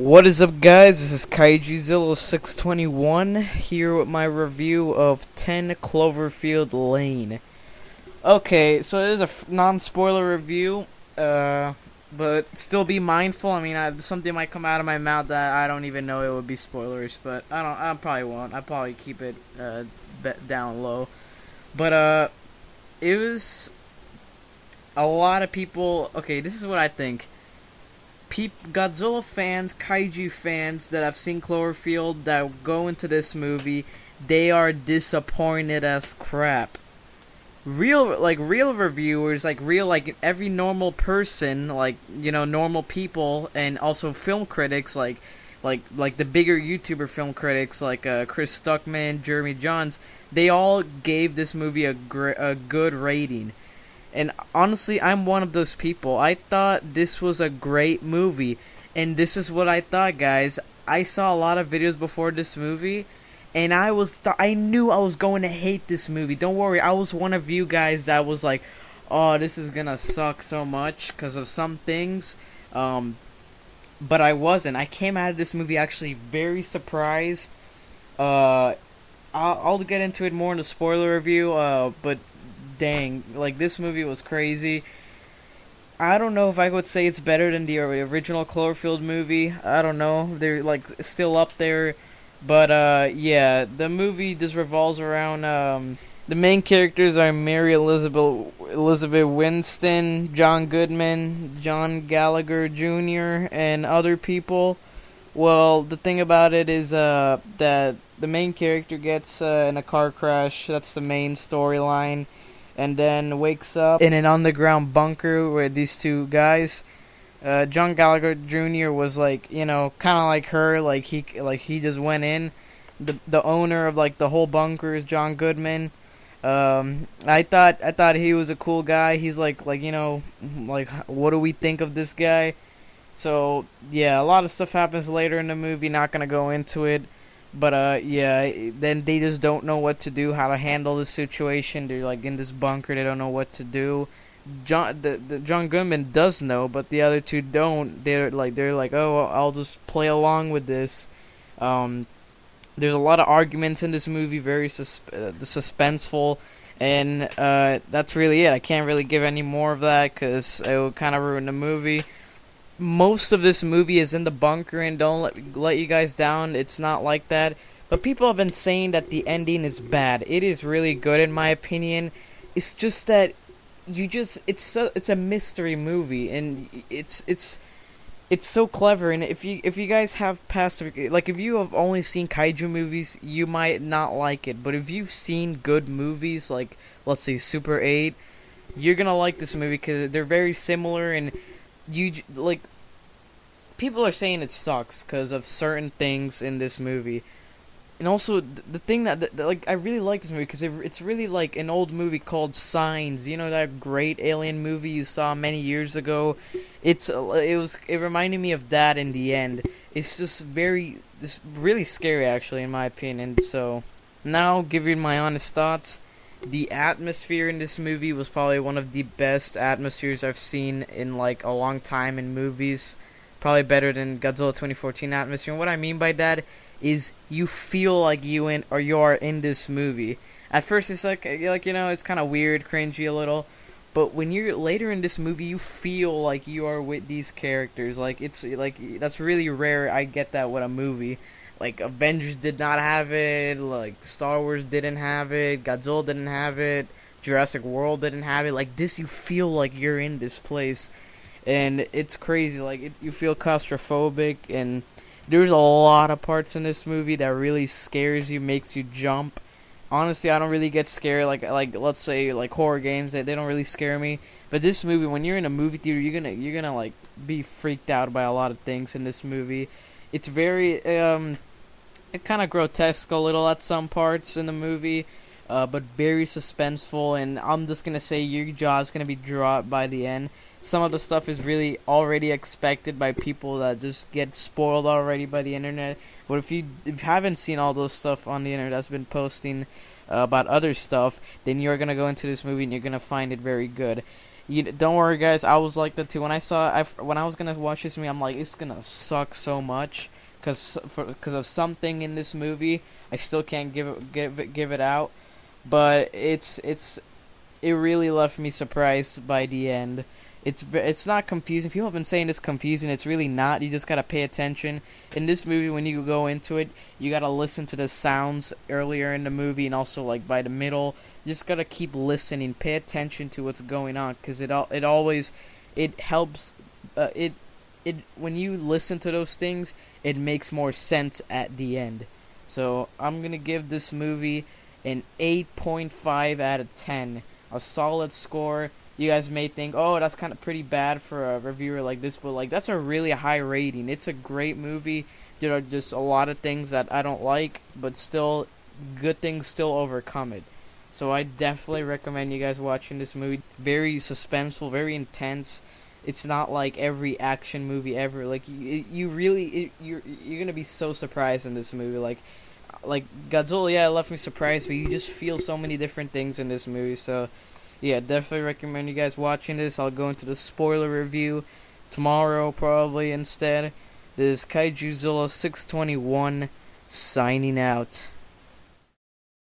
What is up, guys? This is KaijuZilla621 here with my review of 10 Cloverfield Lane. Okay, so it is a non-spoiler review, but still be mindful. I mean, something might come out of my mouth that I don't even know it would be spoilers, but I probably won't. I probably keep it down low. But it was a lot of people. Okay, this is what I think. Godzilla fans, kaiju fans that have seen Cloverfield that go into this movie, they are disappointed as crap. Real reviewers, like every normal person, normal people, and also film critics, like the bigger YouTuber film critics, like Chris Stuckman, Jeremy Johns, they all gave this movie a good rating. And honestly, I'm one of those people. I thought this was a great movie. And this is what I thought, guys. I saw a lot of videos before this movie. And I knew I was going to hate this movie. Don't worry, I was one of you guys that was like, oh, this is going to suck so much because of some things. But I wasn't. I came out of this movie actually very surprised. I'll get into it more in the spoiler review. But dang, like, this movie was crazy. I don't know if I would say it's better than the original Cloverfield movie. I don't know. They're like still up there. But yeah, the movie just revolves around the main characters are Mary Elizabeth Winston, John Goodman, John Gallagher Jr., and other people. Well, the thing about it is that the main character gets in a car crash. That's the main storyline. And then wakes up in an underground bunker with these two guys. John Gallagher Jr. was kind of like her, he just went in. The owner of the whole bunker is John Goodman. I thought he was a cool guy. He's what do we think of this guy? So yeah, a lot of stuff happens later in the movie. Not gonna go into it. But yeah, then they just don't know what to do, how to handle the situation. They're in this bunker, they don't know what to do. John Goodman does know, but the other two don't. They're like, oh, well, I'll just play along with this. There's a lot of arguments in this movie, very suspenseful, and that's really it. I can't really give any more of that because it would kind of ruin the movie. Most of this movie is in the bunker, and don't let you guys down. It's not like that. But people have been saying that the ending is bad. It is really good in my opinion. It's just that it's a mystery movie, and it's so clever. And if you guys have if you have only seen kaiju movies, you might not like it. But if you've seen good movies like, let's say, Super 8, you're gonna like this movie because they're very similar. And people are saying it sucks because of certain things in this movie. And also, the thing that I really like this movie because it's really like an old movie called Signs. You know, that great alien movie you saw many years ago? It reminded me of that in the end. It's just really scary, actually, in my opinion. So now, giving my honest thoughts, the atmosphere in this movie was probably one of the best atmospheres I've seen in a long time in movies. Probably better than Godzilla 2014 atmosphere. And what I mean by that is you feel like you are in this movie. At first it's it's kind of weird, cringy a little, but when you're later in this movie, you feel like you are with these characters. That's really rare. I get that with a movie. Avengers did not have it, Star Wars didn't have it, Godzilla didn't have it, Jurassic World didn't have it. Like this, you feel like you're in this place. And it's crazy, you feel claustrophobic, and there's a lot of parts in this movie that really scares you, makes you jump. Honestly, I don't really get scared, let's say, horror games, they don't really scare me. But this movie, when you're in a movie theater, you're gonna be freaked out by a lot of things in this movie. It's very, kind of grotesque a little at some parts in the movie, but very suspenseful, and I'm just gonna say your jaw's gonna be dropped by the end. Some of the stuff is really already expected by people that just get spoiled already by the internet. But if you haven't seen all those stuff on the internet that's been posting about other stuff, then you're going to go into this movie and you're going to find it very good. Don't worry, guys. I was like that too. When I was gonna watch this movie, I'm like, it's gonna suck so much, cause of something in this movie. I still can't give it out, but it really left me surprised by the end. It's not confusing. People have been saying it's confusing. It's really not. You just gotta pay attention. In this movie, when you go into it, you gotta listen to the sounds earlier in the movie, and also like by the middle. You just gotta keep listening. Pay attention to what's going on, because it always it helps. It when you listen to those things, it makes more sense at the end. So I'm gonna give this movie an 8.5 out of 10. A solid score. You guys may think, oh, that's kind of pretty bad for a reviewer like this, but like that's a really high rating. It's a great movie. There are just a lot of things that I don't like, but still, good things still overcome it. So I definitely recommend you guys watching this movie. Very suspenseful, very intense. It's not like every action movie ever. Like you're gonna be so surprised in this movie. Like Godzilla, yeah, it left me surprised, but you just feel so many different things in this movie. So yeah, definitely recommend you guys watching this. I'll go into the spoiler review tomorrow probably instead. This is Kaijuzilla 621 signing out.